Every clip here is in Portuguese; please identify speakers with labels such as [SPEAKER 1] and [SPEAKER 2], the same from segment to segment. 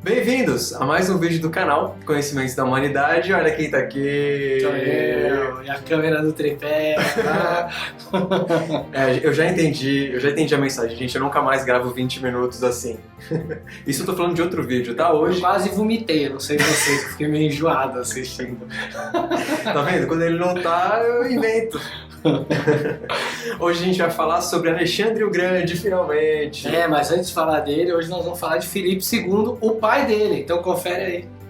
[SPEAKER 1] Bem-vindos a mais um vídeo do canal Conhecimentos da Humanidade. Olha quem tá aqui!
[SPEAKER 2] Sou eu, e a câmera do tripé.
[SPEAKER 1] Eu já entendi a mensagem, gente. Eu nunca mais gravo 20 minutos assim. Isso eu tô falando de outro vídeo, tá?
[SPEAKER 2] Eu
[SPEAKER 1] Hoje.
[SPEAKER 2] quase vomitei, não sei vocês, fiquei meio enjoado assistindo.
[SPEAKER 1] Tá vendo? Quando ele não tá, eu invento. Hoje a gente vai falar sobre Alexandre o Grande, finalmente.
[SPEAKER 2] Mas antes de falar dele, hoje nós vamos falar de Filipe II, o pai dele. Então confere aí.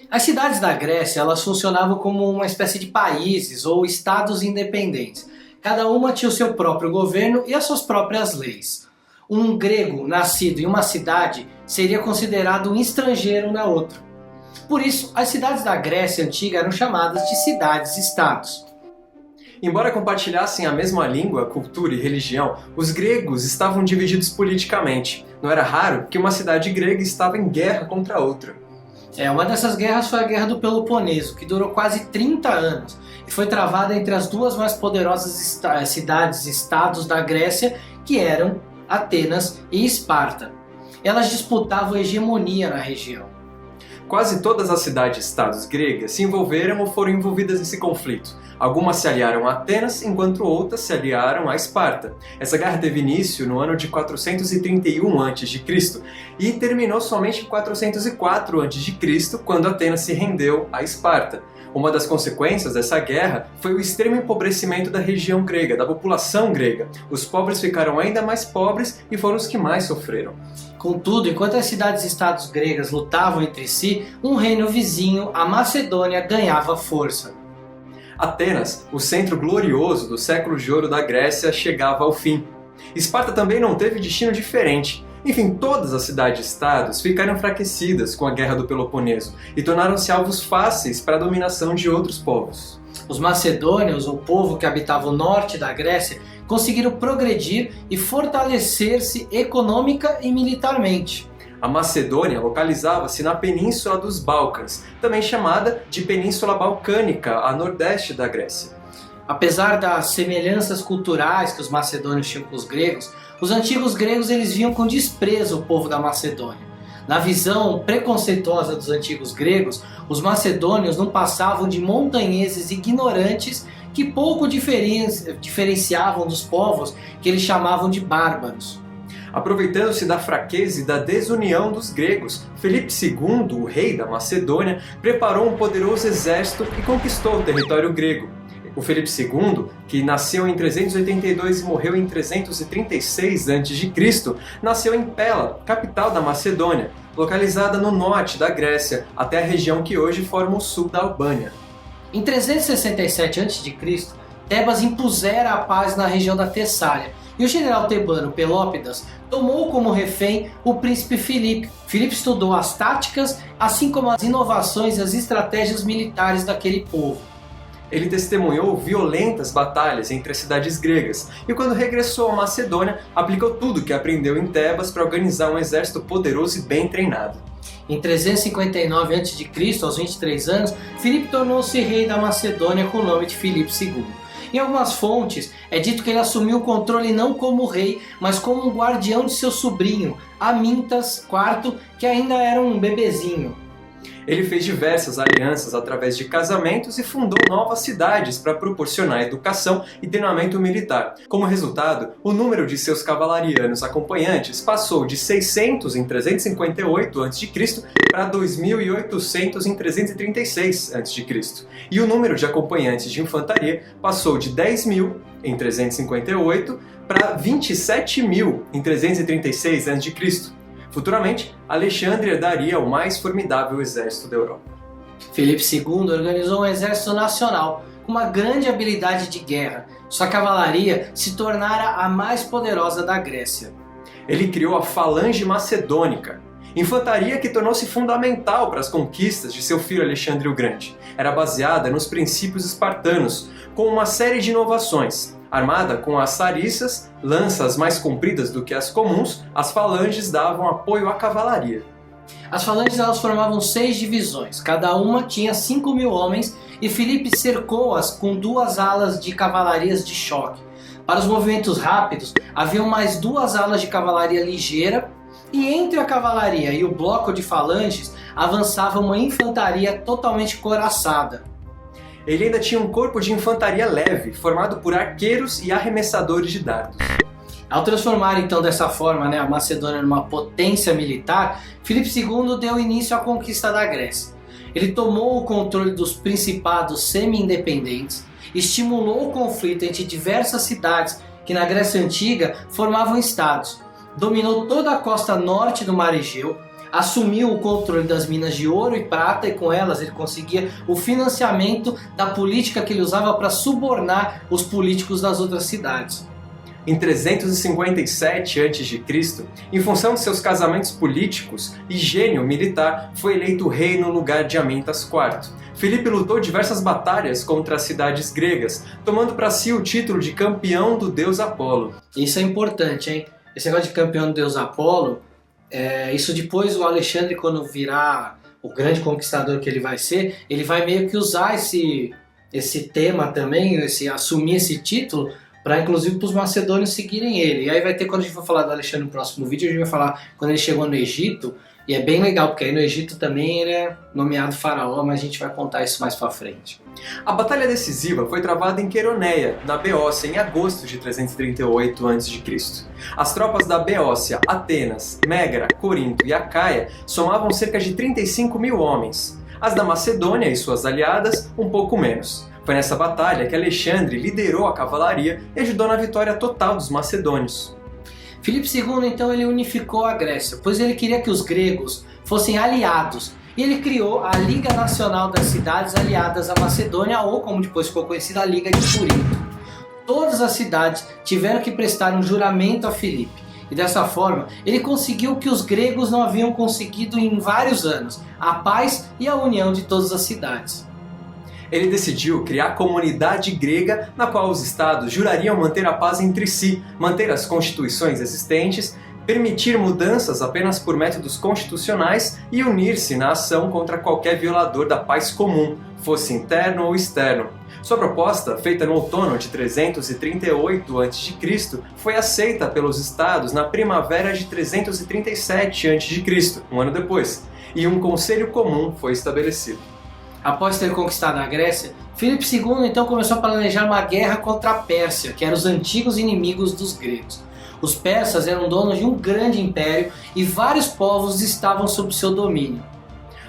[SPEAKER 2] As cidades da Grécia, elas funcionavam como uma espécie de países ou estados independentes. Cada uma tinha o seu próprio governo e as suas próprias leis. Um grego nascido em uma cidade seria considerado um estrangeiro na outra. Por isso, as cidades da Grécia antiga eram chamadas de cidades-estados.
[SPEAKER 1] Embora compartilhassem a mesma língua, cultura e religião, os gregos estavam divididos politicamente. Não era raro que uma cidade grega estava em guerra contra outra.
[SPEAKER 2] Uma dessas guerras foi a Guerra do Peloponeso, que durou quase 30 anos e foi travada entre as duas mais poderosas cidades-estados da Grécia, que eram Atenas e Esparta. Elas disputavam a hegemonia na região.
[SPEAKER 1] Quase todas as cidades-estados gregas se envolveram ou foram envolvidas nesse conflito. Algumas se aliaram a Atenas, enquanto outras se aliaram a Esparta. Essa guerra teve início no ano de 431 a.C. e terminou somente em 404 a.C., quando Atenas se rendeu a Esparta. Uma das consequências dessa guerra foi o extremo empobrecimento da região grega, da população grega. Os pobres ficaram ainda mais pobres e foram os que mais sofreram.
[SPEAKER 2] Contudo, enquanto as cidades-estados gregas lutavam entre si, um reino vizinho, a Macedônia, ganhava força.
[SPEAKER 1] Atenas, o centro glorioso do século de ouro da Grécia, chegava ao fim. Esparta também não teve destino diferente. Enfim, todas as cidades-estados ficaram enfraquecidas com a Guerra do Peloponeso e tornaram-se alvos fáceis para a dominação de outros povos.
[SPEAKER 2] Os macedônios, o povo que habitava o norte da Grécia, conseguiram progredir e fortalecer-se econômica e militarmente.
[SPEAKER 1] A Macedônia localizava-se na Península dos Balcãs, também chamada de Península Balcânica, a nordeste da Grécia.
[SPEAKER 2] Apesar das semelhanças culturais que os macedônios tinham com os gregos, os antigos gregos eles viam com desprezo o povo da Macedônia. Na visão preconceituosa dos antigos gregos, os macedônios não passavam de montanheses ignorantes que pouco diferenciavam dos povos que eles chamavam de bárbaros.
[SPEAKER 1] Aproveitando-se da fraqueza e da desunião dos gregos, Filipe II, o rei da Macedônia, preparou um poderoso exército e conquistou o território grego. O Filipe II, que nasceu em 382 e morreu em 336 a.C., nasceu em Pela, capital da Macedônia, localizada no norte da Grécia, até a região que hoje forma o sul da Albânia.
[SPEAKER 2] Em 367 a.C., Tebas impusera a paz na região da Tessália, e o general tebano Pelópidas tomou como refém o príncipe Filipe. Filipe estudou as táticas, assim como as inovações e as estratégias militares daquele povo.
[SPEAKER 1] Ele testemunhou violentas batalhas entre as cidades gregas e, quando regressou à Macedônia, aplicou tudo o que aprendeu em Tebas para organizar um exército poderoso e bem treinado.
[SPEAKER 2] Em 359 a.C., aos 23 anos, Filipe tornou-se rei da Macedônia com o nome de Filipe II. Em algumas fontes, é dito que ele assumiu o controle não como rei, mas como um guardião de seu sobrinho, Amintas IV, que ainda era um bebezinho.
[SPEAKER 1] Ele fez diversas alianças através de casamentos e fundou novas cidades para proporcionar educação e treinamento militar. Como resultado, o número de seus cavalarianos acompanhantes passou de 600 em 358 a.C. para 2.800 em 336 a.C. E o número de acompanhantes de infantaria passou de 10.000 em 358 para 27.000 em 336 a.C. Futuramente, Alexandre herdaria o mais formidável exército da Europa.
[SPEAKER 2] Filipe II organizou um exército nacional com uma grande habilidade de guerra. Sua cavalaria se tornara a mais poderosa da Grécia.
[SPEAKER 1] Ele criou a Falange Macedônica, infantaria que tornou-se fundamental para as conquistas de seu filho Alexandre o Grande. Era baseada nos princípios espartanos, com uma série de inovações. Armada com as sariças, lanças mais compridas do que as comuns, as falanges davam apoio à cavalaria.
[SPEAKER 2] As falanges elas formavam 6 divisões, cada uma tinha 5.000 homens e Filipe cercou-as com 2 alas de cavalarias de choque. Para os movimentos rápidos, haviam mais 2 alas de cavalaria ligeira e entre a cavalaria e o bloco de falanges avançava uma infantaria totalmente couraçada.
[SPEAKER 1] Ele ainda tinha um corpo de infantaria leve, formado por arqueiros e arremessadores de dardos.
[SPEAKER 2] Ao transformar então dessa forma a Macedônia numa potência militar, Filipe II deu início à conquista da Grécia. Ele tomou o controle dos principados semi-independentes, estimulou o conflito entre diversas cidades que na Grécia Antiga formavam estados, dominou toda a costa norte do Mar Egeu, assumiu o controle das minas de ouro e prata e com elas ele conseguia o financiamento da política que ele usava para subornar os políticos das outras cidades.
[SPEAKER 1] Em 357 a.C., em função de seus casamentos políticos e gênio militar, foi eleito rei no lugar de Amyntas IV. Filipe lutou diversas batalhas contra as cidades gregas, tomando para si o título de campeão do deus Apolo.
[SPEAKER 2] Isso é importante, hein? Esse negócio de campeão do deus Apolo, isso depois o Alexandre, quando virar o grande conquistador que ele vai ser, ele vai meio que usar esse tema também, assumir esse título, para inclusive para os macedônios seguirem ele. E aí vai ter, quando a gente for falar do Alexandre no próximo vídeo, a gente vai falar quando ele chegou no Egito, e é bem legal, porque aí no Egito também ele é nomeado faraó, mas a gente vai contar isso mais para frente.
[SPEAKER 1] A batalha decisiva foi travada em Queroneia, na Beócia, em agosto de 338 a.C. As tropas da Beócia, Atenas, Megara, Corinto e Acaia somavam cerca de 35.000 homens. As da Macedônia e suas aliadas, um pouco menos. Foi nessa batalha que Alexandre liderou a cavalaria e ajudou na vitória total dos macedônios.
[SPEAKER 2] Filipe II então ele unificou a Grécia, pois ele queria que os gregos fossem aliados. E ele criou a Liga Nacional das Cidades Aliadas à Macedônia, ou como depois ficou conhecida, a Liga de Corinto. Todas as cidades tiveram que prestar um juramento a Filipe. E dessa forma, ele conseguiu o que os gregos não haviam conseguido em vários anos: a paz e a união de todas as cidades.
[SPEAKER 1] Ele decidiu criar a comunidade grega, na qual os estados jurariam manter a paz entre si, manter as constituições existentes, permitir mudanças apenas por métodos constitucionais e unir-se na ação contra qualquer violador da paz comum, fosse interno ou externo. Sua proposta, feita no outono de 338 a.C., foi aceita pelos estados na primavera de 337 a.C., um ano depois, e um conselho comum foi estabelecido.
[SPEAKER 2] Após ter conquistado a Grécia, Filipe II então começou a planejar uma guerra contra a Pérsia, que eram os antigos inimigos dos gregos. Os persas eram donos de um grande império e vários povos estavam sob seu domínio.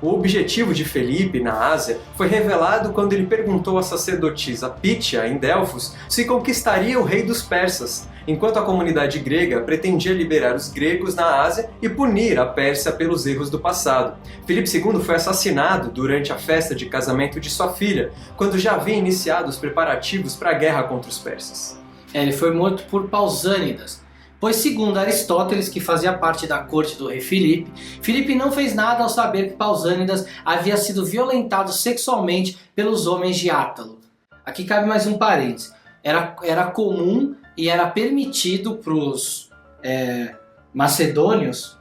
[SPEAKER 1] O objetivo de Felipe na Ásia foi revelado quando ele perguntou à sacerdotisa Pítia, em Delfos, se conquistaria o rei dos persas, enquanto a comunidade grega pretendia liberar os gregos na Ásia e punir a Pérsia pelos erros do passado. Filipe II foi assassinado durante a festa de casamento de sua filha, quando já havia iniciado os preparativos para a guerra contra os persas.
[SPEAKER 2] Ele foi morto por Pausânidas, pois segundo Aristóteles, que fazia parte da corte do rei Filipe, Filipe não fez nada ao saber que Pausânidas havia sido violentado sexualmente pelos homens de Átalo. Aqui cabe mais um parênteses. Era comum e era permitido para os macedônios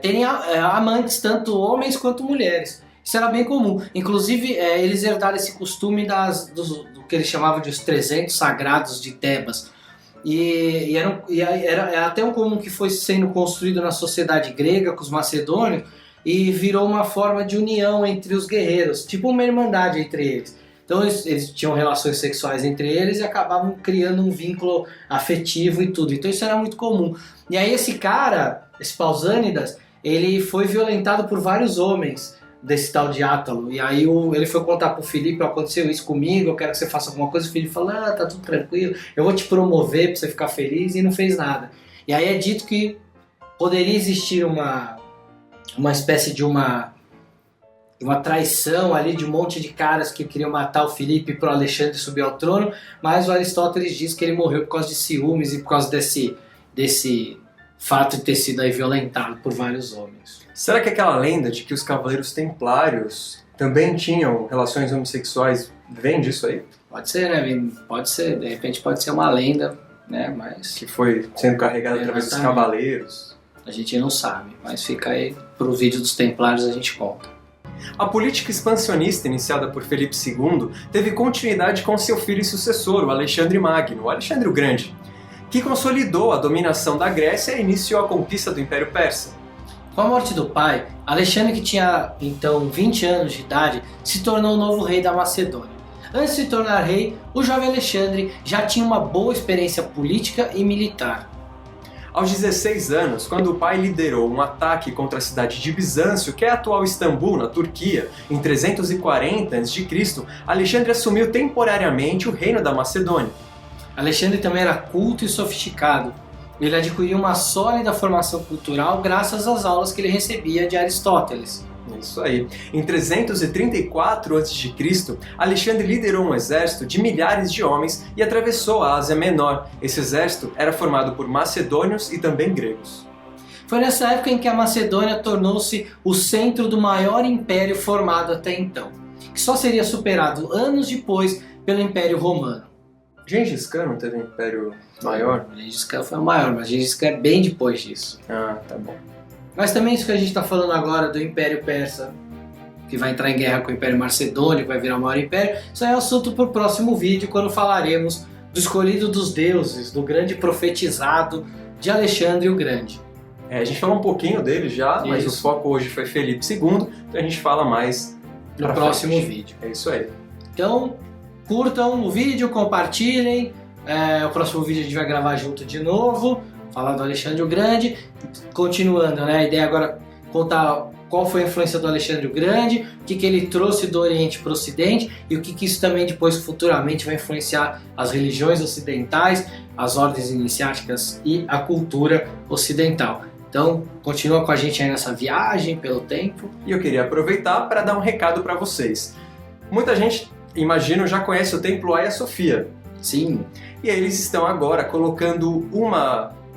[SPEAKER 2] terem amantes, tanto homens quanto mulheres. Isso era bem comum. Inclusive, eles herdaram esse costume do que eles chamavam de os 300 sagrados de Tebas. E era até um comum que foi sendo construído na sociedade grega com os macedônios e virou uma forma de união entre os guerreiros, tipo uma irmandade entre eles. Então eles tinham relações sexuais entre eles e acabavam criando um vínculo afetivo e tudo. Então isso era muito comum. E aí esse Pausânidas, ele foi violentado por vários homens desse tal de Átalo. E aí ele foi contar pro Filipe: aconteceu isso comigo, eu quero que você faça alguma coisa. O Filipe falou: tá tudo tranquilo, eu vou te promover pra você ficar feliz, e não fez nada. E aí é dito que poderia existir uma espécie de uma traição ali de um monte de caras que queriam matar o Filipe pro Alexandre subir ao trono, mas o Aristóteles diz que ele morreu por causa de ciúmes e por causa desse fato de ter sido aí violentado por vários homens.
[SPEAKER 1] Será que aquela lenda de que os cavaleiros templários também tinham relações homossexuais Vem disso aí?
[SPEAKER 2] Pode ser, né? Pode ser, de repente pode ser uma lenda, né? Mas
[SPEAKER 1] Que foi sendo carregado através dos
[SPEAKER 2] Exatamente.
[SPEAKER 1] cavaleiros.
[SPEAKER 2] a gente não sabe. Mas fica aí pro vídeo dos Templários a gente conta.
[SPEAKER 1] A política expansionista iniciada por Felipe II teve continuidade com seu filho e sucessor, o Alexandre Magno, o Alexandre o Grande, que consolidou a dominação da Grécia e iniciou a conquista do Império Persa.
[SPEAKER 2] Com a morte do pai, Alexandre, que tinha então 20 anos de idade, se tornou o novo rei da Macedônia. Antes de se tornar rei, o jovem Alexandre já tinha uma boa experiência política e militar.
[SPEAKER 1] Aos 16 anos, quando o pai liderou um ataque contra a cidade de Bizâncio, que é a atual Istambul, na Turquia, em 340 a.C., Alexandre assumiu temporariamente o reino da Macedônia.
[SPEAKER 2] Alexandre também era culto e sofisticado. Ele adquiriu uma sólida formação cultural graças às aulas que ele recebia de Aristóteles.
[SPEAKER 1] Isso aí. Em 334 a.C., Alexandre liderou um exército de milhares de homens e atravessou a Ásia Menor. Esse exército era formado por macedônios e também gregos.
[SPEAKER 2] Foi nessa época em que a Macedônia tornou-se o centro do maior império formado até então, que só seria superado anos depois pelo Império Romano.
[SPEAKER 1] Gengis Khan não teve um império maior?
[SPEAKER 2] Gengis Khan foi o maior, mas Gengis Khan é bem depois disso.
[SPEAKER 1] Ah, tá bom.
[SPEAKER 2] Mas também isso que a gente está falando agora do Império Persa, que vai entrar em guerra com o Império Macedônio, que vai virar o maior império, isso é assunto para o próximo vídeo, quando falaremos do escolhido dos deuses, do grande profetizado de Alexandre o Grande.
[SPEAKER 1] A gente falou um pouquinho dele já, mas o
[SPEAKER 2] Isso.
[SPEAKER 1] foco hoje foi Felipe II, então a gente fala mais
[SPEAKER 2] No
[SPEAKER 1] pra
[SPEAKER 2] próximo
[SPEAKER 1] frente.
[SPEAKER 2] vídeo.
[SPEAKER 1] É isso aí.
[SPEAKER 2] Então, curtam o vídeo, compartilhem. O próximo vídeo a gente vai gravar junto de novo, falar do Alexandre o Grande. Continuando, né? A ideia agora é contar qual foi a influência do Alexandre o Grande, o que ele trouxe do Oriente para o Ocidente e o que isso também depois futuramente vai influenciar as religiões ocidentais, as ordens iniciáticas e a cultura ocidental. Então, continua com a gente aí nessa viagem pelo tempo.
[SPEAKER 1] E eu queria aproveitar para dar um recado para vocês. Muita gente, imagino, já conhece o Templo Hagia Sophia.
[SPEAKER 2] Sim,
[SPEAKER 1] E aí eles estão agora colocando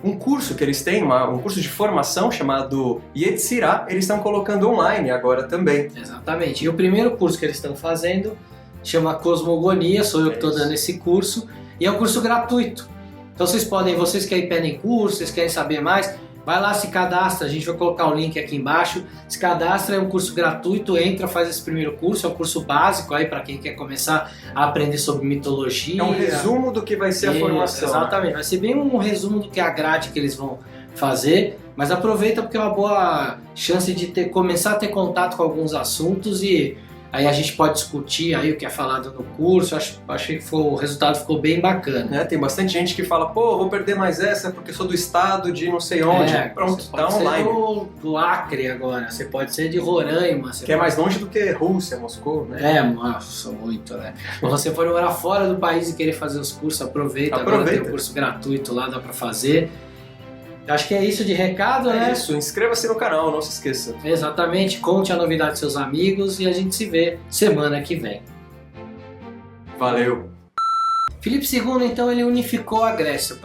[SPEAKER 1] um curso que eles têm, um curso de formação chamado Yetzirah, eles estão colocando online agora também.
[SPEAKER 2] exatamente. E o primeiro curso que eles estão fazendo chama Cosmogonia, sou eu que estou
[SPEAKER 1] Isso.
[SPEAKER 2] dando esse curso, e é um curso gratuito. Então vocês que aí pedem curso, vocês querem saber mais, vai lá, se cadastra, a gente vai colocar o link aqui embaixo, se cadastra, é um curso gratuito, entra, faz esse primeiro curso, é um curso básico aí para quem quer começar a aprender sobre mitologia.
[SPEAKER 1] É um resumo do que vai ser a
[SPEAKER 2] Isso,
[SPEAKER 1] formação.
[SPEAKER 2] exatamente, vai ser bem um resumo do que é a grade que eles vão fazer, mas aproveita porque é uma boa chance de começar a ter contato com alguns assuntos e aí a gente pode discutir aí o que é falado no curso. Acho que o resultado ficou bem bacana.
[SPEAKER 1] Né? Tem bastante gente que fala, pô, vou perder mais essa porque sou do estado de não sei onde. Pronto,
[SPEAKER 2] você
[SPEAKER 1] tá
[SPEAKER 2] pode
[SPEAKER 1] online.
[SPEAKER 2] ser do Acre agora, você pode ser de Roraima.
[SPEAKER 1] Que é mais longe do que Rússia, Moscou, né?
[SPEAKER 2] Nossa, muito, né? Se você for morar fora do país e querer fazer os cursos, aproveita. Agora tem um curso gratuito lá, dá pra fazer. Acho que é isso de recado, né?
[SPEAKER 1] É isso, inscreva-se no canal, não se esqueça.
[SPEAKER 2] Exatamente, conte a novidade dos seus amigos e a gente se vê semana que vem.
[SPEAKER 1] Valeu!
[SPEAKER 2] Filipe II, então, ele unificou a Grécia.